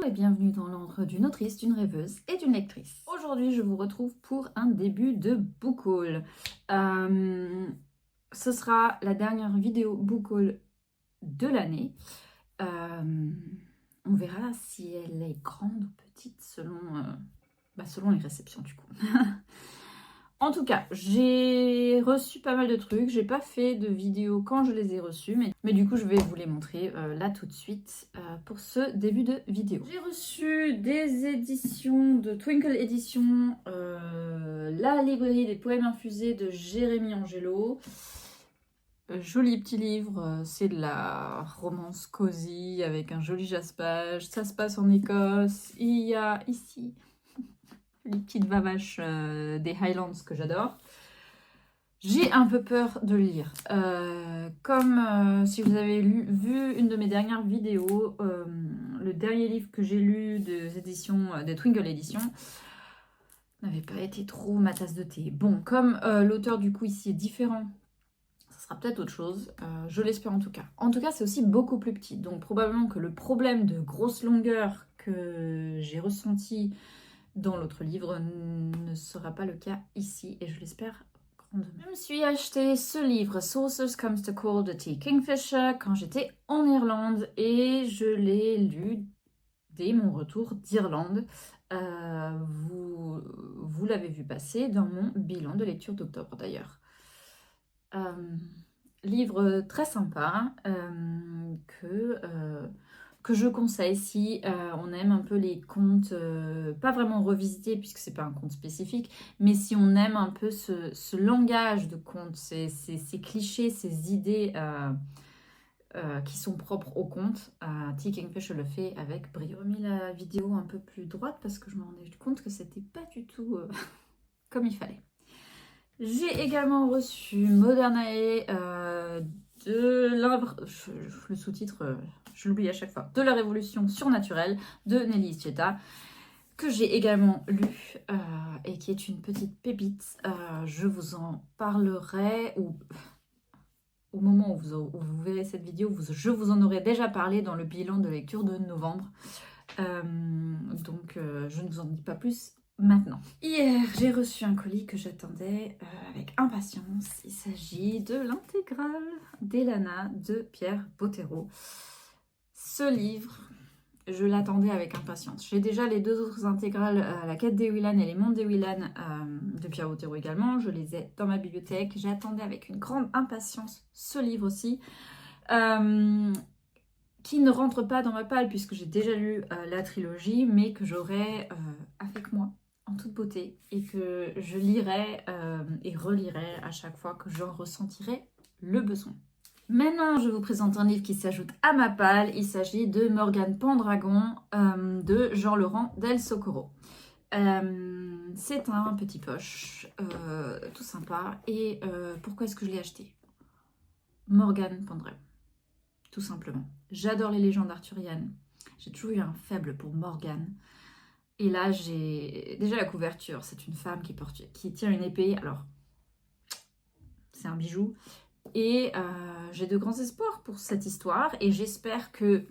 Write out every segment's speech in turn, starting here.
Et bienvenue dans l'antre d'une autrice, d'une rêveuse et d'une lectrice. Aujourd'hui, je vous retrouve pour un début de book haul. Ce sera la dernière vidéo book haul de l'année. On verra si elle est grande ou petite selon les réceptions du coup. En tout cas, j'ai reçu pas mal de trucs. J'ai pas fait de vidéo quand je les ai reçus, mais du coup, je vais vous les montrer là tout de suite pour ce début de vidéo. J'ai reçu des éditions de Twinkle Edition, la librairie des poèmes infusés de Jérémy Angelo. Joli petit livre, c'est de la romance cosy avec un joli jaspage. Ça se passe en Écosse. Il y a ici les petites vavaches des Highlands que j'adore. J'ai un peu peur de le lire. Comme si vous avez vu une de mes dernières vidéos, le dernier livre que j'ai lu des éditions, des Twinkle Edition, n'avait pas été trop ma tasse de thé. Bon, comme l'auteur du coup ici est différent, ça sera peut-être autre chose. Je l'espère en tout cas. En tout cas, c'est aussi beaucoup plus petit. Donc probablement que le problème de grosse longueur que j'ai ressenti dans l'autre livre ne sera pas le cas ici, et je l'espère grandement. Je me suis acheté ce livre, Sources Comes to Call de T. Kingfisher, quand j'étais en Irlande, et je l'ai lu dès mon retour d'Irlande. Vous l'avez vu passer dans mon bilan de lecture d'octobre d'ailleurs. Livre très sympa que je conseille si on aime un peu les contes, pas vraiment revisités puisque c'est pas un conte spécifique, mais si on aime un peu ce langage de conte, ces clichés, ces idées qui sont propres au conte. T. Kingfisher le fait avec brio. J'ai remis la vidéo un peu plus droite parce que je me rendais compte que c'était pas du tout comme il fallait. J'ai également reçu Modernae de le sous-titre, je l'oublie à chaque fois, de la révolution surnaturelle de Nelly Iceta, que j'ai également lu et qui est une petite pépite. Je vous en parlerai au moment où vous verrez cette vidéo, je vous en aurai déjà parlé dans le bilan de lecture de novembre. Donc je ne vous en dis pas plus maintenant. Hier, j'ai reçu un colis que j'attendais avec impatience. Il s'agit de l'intégrale d'Elana de Pierre Bottero. Ce livre, je l'attendais avec impatience. J'ai déjà les deux autres intégrales, La quête des Willan et Les mondes des Willan de Pierre Bottero également. Je les ai dans ma bibliothèque. J'attendais avec une grande impatience ce livre aussi. Qui ne rentre pas dans ma palle puisque j'ai déjà lu la trilogie, mais que j'aurai avec moi en toute beauté et que je lirai et relirai à chaque fois que j'en ressentirai le besoin. Maintenant, je vous présente un livre qui s'ajoute à ma palle. Il s'agit de Morgane Pendragon de Jean-Laurent Del Socorro. C'est un petit poche, tout sympa. Et pourquoi est-ce que je l'ai acheté? Morgane Pendragon. Tout simplement. J'adore les légendes arthuriennes. J'ai toujours eu un faible pour Morgane. Et là, j'ai déjà la couverture. C'est une femme qui tient une épée. Alors, c'est un bijou. Et j'ai de grands espoirs pour cette histoire. Et j'espère que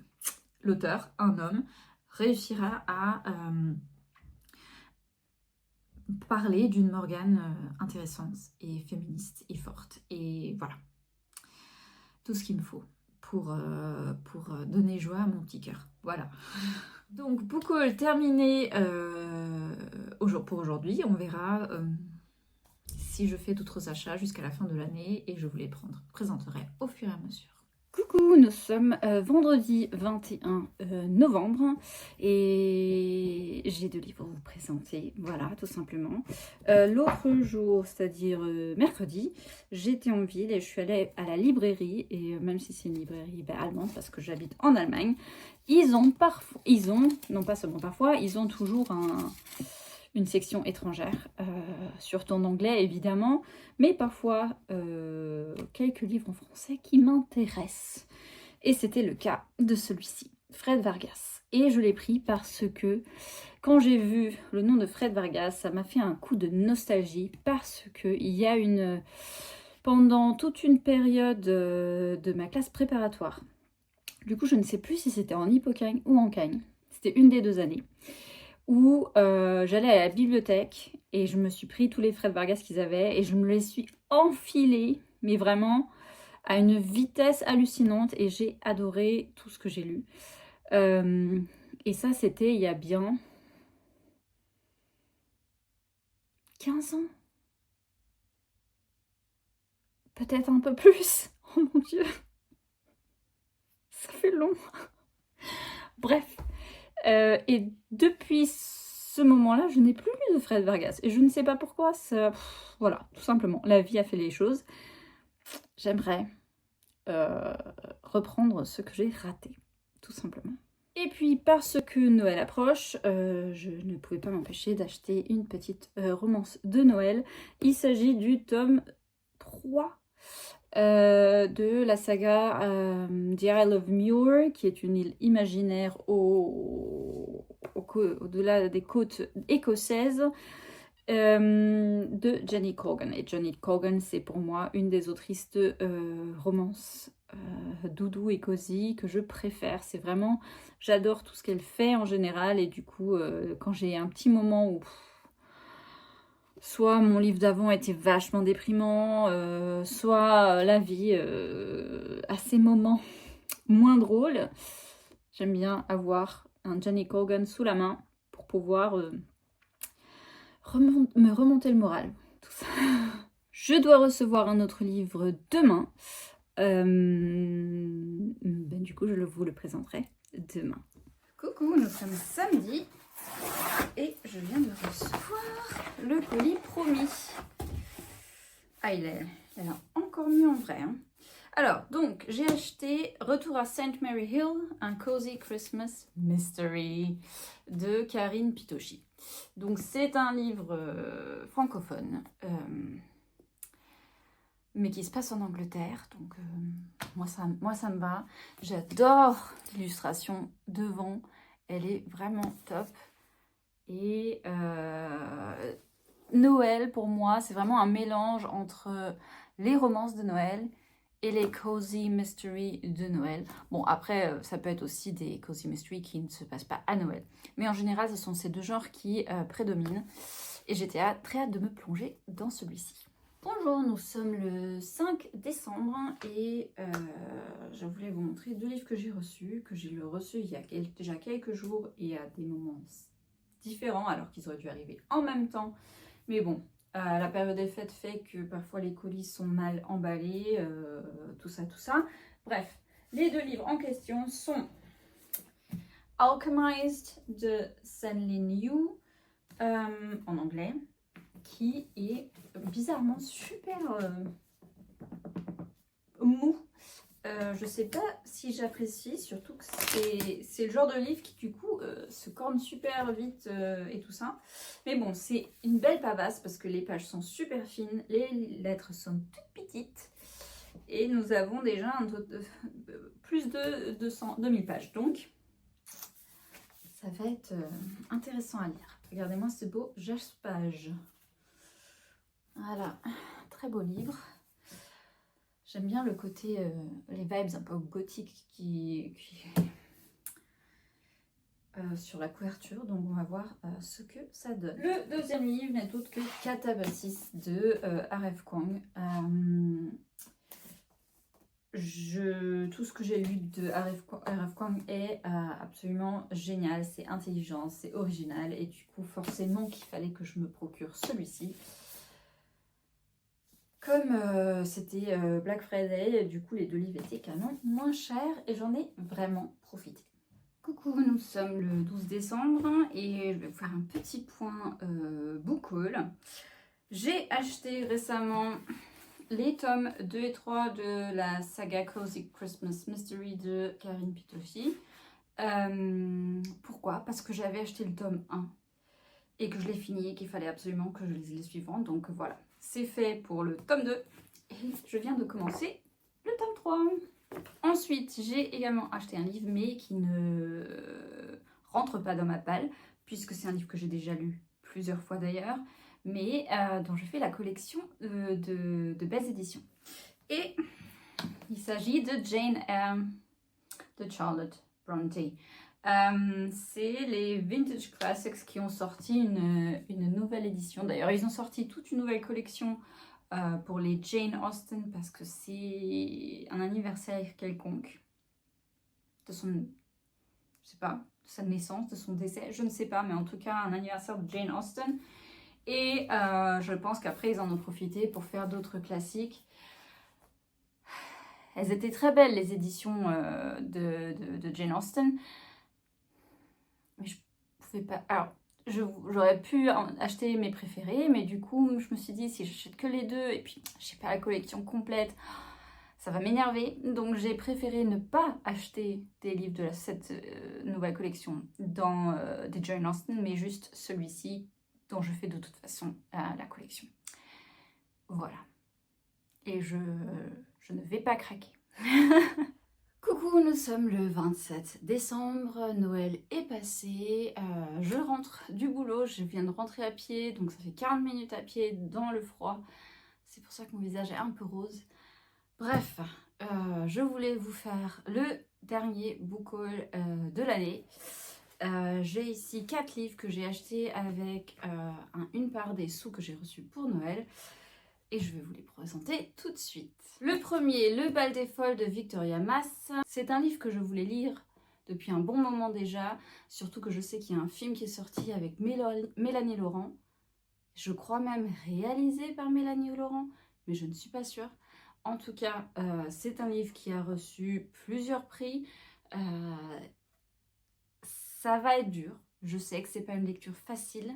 l'auteur, un homme, réussira à parler d'une Morgane intéressante et féministe et forte. Et voilà. Tout ce qu'il me faut pour donner joie à mon petit cœur. Voilà. Donc, book haul terminé pour aujourd'hui. On verra si je fais d'autres achats jusqu'à la fin de l'année et je vous les présenterai au fur et à mesure. Coucou, nous sommes vendredi 21 novembre et j'ai deux livres à vous présenter, voilà, tout simplement. L'autre jour, c'est-à-dire mercredi, j'étais en ville et je suis allée à la librairie, et même si c'est une librairie allemande parce que j'habite en Allemagne, ils ont toujours une section étrangère, surtout en anglais évidemment, mais parfois quelques livres en français qui m'intéressent. Et c'était le cas de celui-ci, Fred Vargas. Et je l'ai pris parce que quand j'ai vu le nom de Fred Vargas, ça m'a fait un coup de nostalgie, parce qu'il y a pendant toute une période de ma classe préparatoire, du coup je ne sais plus si c'était en Hippocagne ou en Cagne, c'était une des 2 années, où j'allais à la bibliothèque et je me suis pris tous les Fred Vargas qu'ils avaient et je me les suis enfilés, mais vraiment à une vitesse hallucinante et j'ai adoré tout ce que j'ai lu. Et ça, c'était il y a bien 15 ans. Peut-être un peu plus. Oh mon Dieu. Ça fait long. Bref. Et depuis ce moment-là, je n'ai plus lu de Fred Vargas. Et je ne sais pas pourquoi. Voilà, tout simplement. La vie a fait les choses. J'aimerais reprendre ce que j'ai raté. Tout simplement. Et puis, parce que Noël approche, je ne pouvais pas m'empêcher d'acheter une petite romance de Noël. Il s'agit du tome 3 de la saga The Isle of Muir, qui est une île imaginaire au-delà des côtes écossaises, de Jenny Colgan. Et Jenny Colgan, c'est pour moi une des autrices de romances doudou et cosy que je préfère. C'est vraiment, j'adore tout ce qu'elle fait en général, et du coup, quand j'ai un petit moment où soit mon livre d'avant était vachement déprimant, soit la vie à ces moments moins drôles, j'aime bien avoir un Jenny Colgan sous la main pour pouvoir me remonter le moral. Tout ça. Je dois recevoir un autre livre demain. Du coup, je vous le présenterai demain. Coucou, nous sommes samedi et je viens de recevoir le colis promis. Ah, il a encore mieux en vrai. Hein. Alors, donc, j'ai acheté Retour à St. Mary Hill, un Cozy Christmas Mystery de Karine Pitochi. Donc, c'est un livre francophone, mais qui se passe en Angleterre. Donc, moi, ça me va. J'adore l'illustration devant. Elle est vraiment top. Et Noël, pour moi, c'est vraiment un mélange entre les romances de Noël et les cozy mystery de Noël. Bon, après, ça peut être aussi des cozy mystery qui ne se passent pas à Noël. Mais en général, ce sont ces 2 genres qui prédominent. Et j'étais très hâte de me plonger dans celui-ci. Bonjour, nous sommes le 5 décembre et je voulais vous montrer 2 livres que j'ai reçus. Que j'ai reçus il y a déjà quelques jours et à des moments différents, alors qu'ils auraient dû arriver en même temps. Mais bon, la période des fêtes fait que parfois les colis sont mal emballés, tout ça. Bref, les 2 livres en question sont Alchemized de Senlin Yu, en anglais, qui est bizarrement super mou. Je sais pas si j'apprécie, surtout que c'est le genre de livre qui du coup se corne super vite et tout ça. Mais bon, c'est une belle pavasse parce que les pages sont super fines, les lettres sont toutes petites et nous avons déjà plus de 2000 pages. Donc, ça va être intéressant à lire. Regardez-moi ce beau jaspage. Voilà, très beau livre. J'aime bien le côté, les vibes un peu gothiques qui sur la couverture. Donc on va voir ce que ça donne. Le 2e livre n'est autre que Catabasis de R.F. Kuang. Tout ce que j'ai lu de R.F. Kuang est absolument génial. C'est intelligent, c'est original. Et du coup, forcément qu'il fallait que je me procure celui-ci. Comme c'était Black Friday, du coup les 2 livres étaient canon moins chers et j'en ai vraiment profité. Coucou, nous sommes le 12 décembre et je vais vous faire un petit point book haul. J'ai acheté récemment les tomes 2 et 3 de la saga Cozy Christmas Mystery de Karine Pitochi. Pourquoi? Parce que j'avais acheté le tome 1 et que je l'ai fini et qu'il fallait absolument que je lise les suivants. Donc voilà, c'est fait pour le tome 2 et je viens de commencer le tome 3. Ensuite, j'ai également acheté un livre mais qui ne rentre pas dans ma palle puisque c'est un livre que j'ai déjà lu plusieurs fois d'ailleurs, mais dont je fais la collection de belles éditions. Et il s'agit de Jane Eyre de Charlotte Brontë. C'est les Vintage Classics qui ont sorti une nouvelle édition. D'ailleurs, ils ont sorti toute une nouvelle collection pour les Jane Austen parce que c'est un anniversaire quelconque de son, je sais pas, de sa naissance, de son décès, je ne sais pas, mais en tout cas un anniversaire de Jane Austen. Et je pense qu'après ils en ont profité pour faire d'autres classiques. Elles étaient très belles les éditions de Jane Austen, mais je pouvais pas. Alors j'aurais pu acheter mes préférés, mais du coup je me suis dit si j'achète que les deux et puis je sais pas la collection complète, ça va m'énerver. Donc j'ai préféré ne pas acheter des livres de cette nouvelle collection dans des Jane Austen, mais juste celui-ci dont je fais de toute façon la collection. Voilà. Et je ne vais pas craquer. Coucou, nous sommes le 27 décembre, Noël est passé, je rentre du boulot, je viens de rentrer à pied, donc ça fait 40 minutes à pied dans le froid. C'est pour ça que mon visage est un peu rose. Bref, je voulais vous faire le dernier book haul de l'année. J'ai ici 4 livres que j'ai achetés avec une part des sous que j'ai reçus pour Noël. Et je vais vous les présenter tout de suite. Le premier, Le bal des folles de Victoria Mass. C'est un livre que je voulais lire depuis un bon moment déjà. Surtout que je sais qu'il y a un film qui est sorti avec Mélanie Laurent. Je crois même réalisé par Mélanie Laurent, mais je ne suis pas sûre. En tout cas, c'est un livre qui a reçu plusieurs prix. Ça va être dur. Je sais que c'est pas une lecture facile,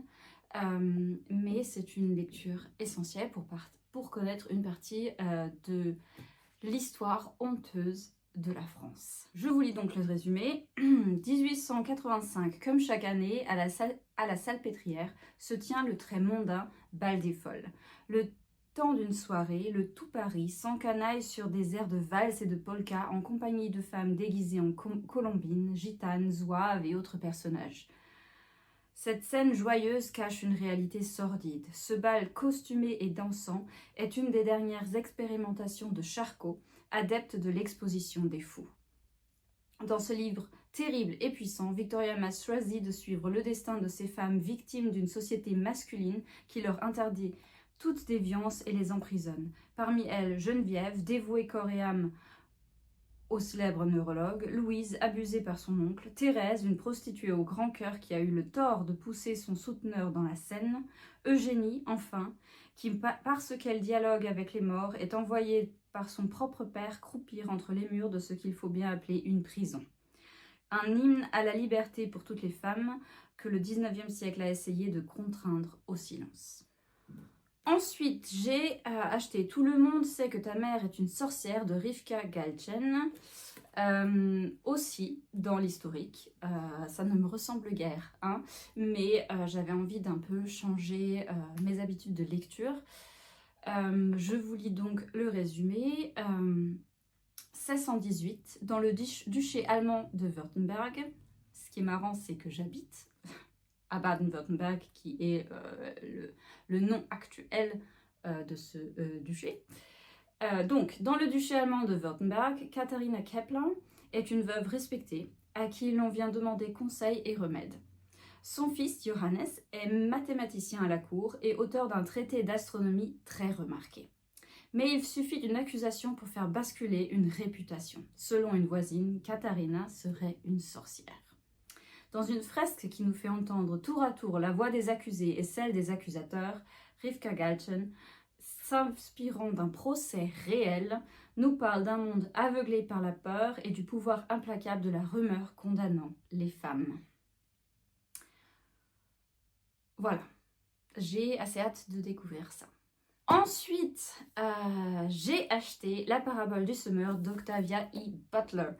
mais c'est une lecture essentielle pour connaître une partie de l'histoire honteuse de la France. Je vous lis donc le résumé. 1885, comme chaque année, à la Salpêtrière, se tient le très mondain bal des folles. Le temps d'une soirée, le tout Paris s'encanaille sur des airs de valse et de polka en compagnie de femmes déguisées en colombines, gitanes, zouaves et autres personnages. Cette scène joyeuse cache une réalité sordide. Ce bal costumé et dansant est une des dernières expérimentations de Charcot, adepte de l'exposition des fous. Dans ce livre terrible et puissant, Victoria Mass choisit de suivre le destin de ces femmes victimes d'une société masculine qui leur interdit toute déviance et les emprisonne. Parmi elles, Geneviève, dévouée corps et âme au célèbre neurologue, Louise, abusée par son oncle, Thérèse, une prostituée au grand cœur qui a eu le tort de pousser son souteneur dans la Seine, Eugénie, enfin, qui, parce qu'elle dialogue avec les morts, est envoyée par son propre père croupir entre les murs de ce qu'il faut bien appeler une prison. Un hymne à la liberté pour toutes les femmes que le 19e siècle a essayé de contraindre au silence. Ensuite, j'ai acheté Tout le monde sait que ta mère est une sorcière de Rivka Galchen. Aussi, dans l'historique, ça ne me ressemble guère, hein, mais j'avais envie d'un peu changer mes habitudes de lecture. Je vous lis donc le résumé. 1618, dans le duché allemand de Württemberg. Ce qui est marrant, c'est que j'habite à Baden-Württemberg, qui est le nom actuel de ce duché. Donc, dans le duché allemand de Württemberg, Katharina Kepler est une veuve respectée à qui l'on vient demander conseil et remède. Son fils, Johannes, est mathématicien à la cour et auteur d'un traité d'astronomie très remarqué. Mais il suffit d'une accusation pour faire basculer une réputation. Selon une voisine, Katharina serait une sorcière. Dans une fresque qui nous fait entendre tour à tour la voix des accusés et celle des accusateurs, Rivka Galchen, s'inspirant d'un procès réel, nous parle d'un monde aveuglé par la peur et du pouvoir implacable de la rumeur condamnant les femmes. Voilà, j'ai assez hâte de découvrir ça. Ensuite, j'ai acheté La parabole du semeur d'Octavia E. Butler.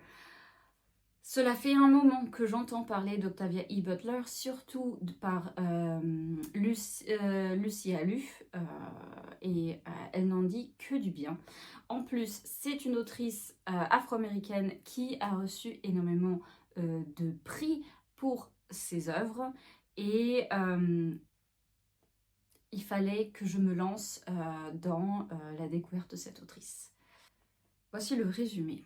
Cela fait un moment que j'entends parler d'Octavia E. Butler, surtout par Lucie Allu, et elle n'en dit que du bien. En plus, c'est une autrice afro-américaine qui a reçu énormément de prix pour ses œuvres, et il fallait que je me lance dans la découverte de cette autrice. Voici le résumé.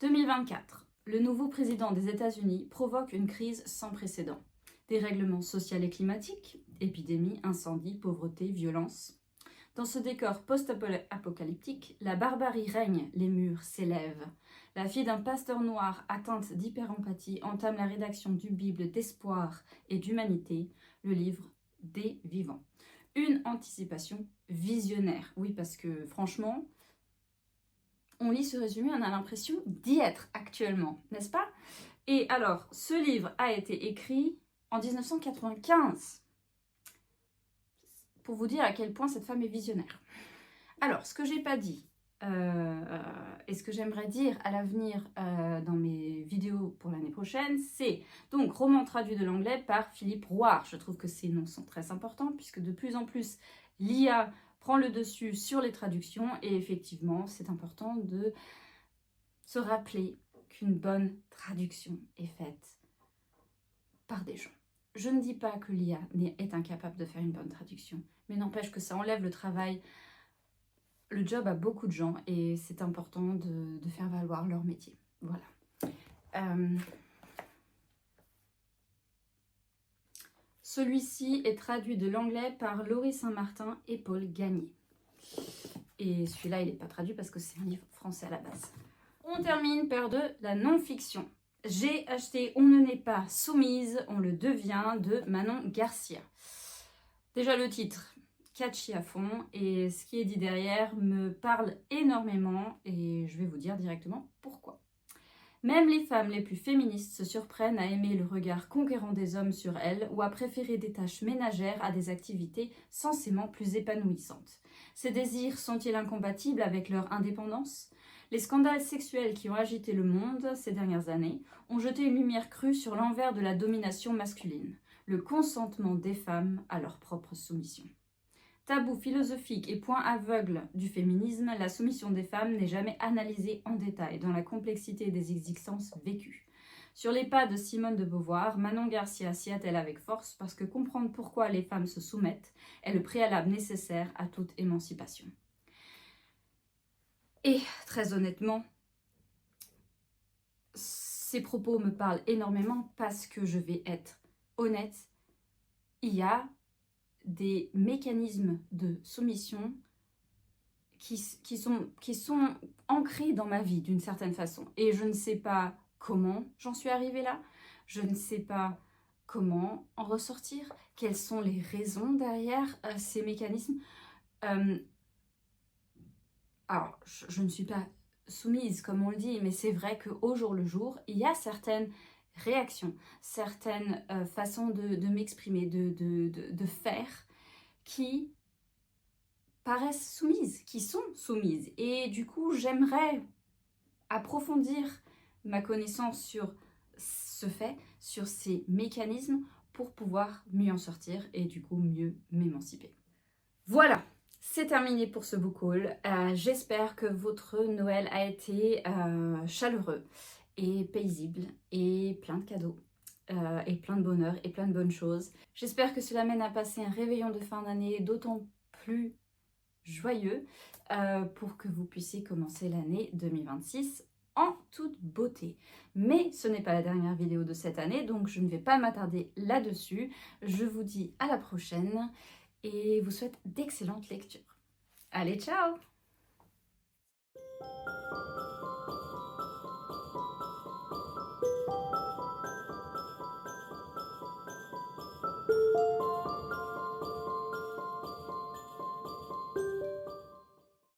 2024. Le nouveau président des États-Unis provoque une crise sans précédent. Dérèglement social et climatique, épidémie, incendie, pauvreté, violence. Dans ce décor post-apocalyptique, la barbarie règne, les murs s'élèvent. La fille d'un pasteur noir atteinte d'hyper-empathie entame la rédaction d'une Bible d'espoir et d'humanité, le livre des vivants. Une anticipation visionnaire. Oui, parce que franchement, on lit ce résumé, on a l'impression d'y être actuellement, n'est-ce pas? Et alors, ce livre a été écrit en 1995. Pour vous dire à quel point cette femme est visionnaire. Alors, ce que j'ai pas dit, et ce que j'aimerais dire à l'avenir dans mes vidéos pour l'année prochaine, c'est donc roman traduit de l'anglais par Philippe Rouart. Je trouve que ces noms sont très importants puisque de plus en plus l'IA prend le dessus sur les traductions et effectivement c'est important de se rappeler qu'une bonne traduction est faite par des gens. Je ne dis pas que l'IA est incapable de faire une bonne traduction, mais n'empêche que ça enlève le travail, le job à beaucoup de gens et c'est important de faire valoir leur métier. Voilà. Celui-ci est traduit de l'anglais par Laurie Saint-Martin et Paul Gagné. Et celui-là, il n'est pas traduit parce que c'est un livre français à la base. On termine par de la non-fiction. J'ai acheté On ne n'est pas soumise, on le devient de Manon Garcia. Déjà le titre, catchy à fond, et ce qui est dit derrière me parle énormément et je vais vous dire directement pourquoi. Même les femmes les plus féministes se surprennent à aimer le regard conquérant des hommes sur elles ou à préférer des tâches ménagères à des activités censément plus épanouissantes. Ces désirs sont-ils incompatibles avec leur indépendance ? Les scandales sexuels qui ont agité le monde ces dernières années ont jeté une lumière crue sur l'envers de la domination masculine, le consentement des femmes à leur propre soumission. Tabou philosophique et point aveugle du féminisme, la soumission des femmes n'est jamais analysée en détail dans la complexité des existences vécues. Sur les pas de Simone de Beauvoir, Manon Garcia s'y attelle avec force parce que comprendre pourquoi les femmes se soumettent est le préalable nécessaire à toute émancipation. Et très honnêtement, ces propos me parlent énormément parce que je vais être honnête, il y a des mécanismes de soumission qui sont ancrés dans ma vie d'une certaine façon. Et je ne sais pas comment j'en suis arrivée là, je ne sais pas comment en ressortir, quelles sont les raisons derrière ces mécanismes. Alors, je ne suis pas soumise comme on le dit, mais c'est vrai qu'au jour le jour, il y a certaines réactions, certaines façons de m'exprimer, de faire, qui paraissent soumises, qui sont soumises. Et du coup, j'aimerais approfondir ma connaissance sur ce fait, sur ces mécanismes, pour pouvoir mieux en sortir et du coup mieux m'émanciper. Voilà, c'est terminé pour ce book haul. J'espère que votre Noël a été chaleureux et paisible et plein de cadeaux. Et plein de bonheur et plein de bonnes choses. J'espère que cela mène à passer un réveillon de fin d'année d'autant plus joyeux pour que vous puissiez commencer l'année 2026 en toute beauté. Mais ce n'est pas la dernière vidéo de cette année, donc je ne vais pas m'attarder là-dessus. Je vous dis à la prochaine et vous souhaite d'excellentes lectures. Allez, ciao!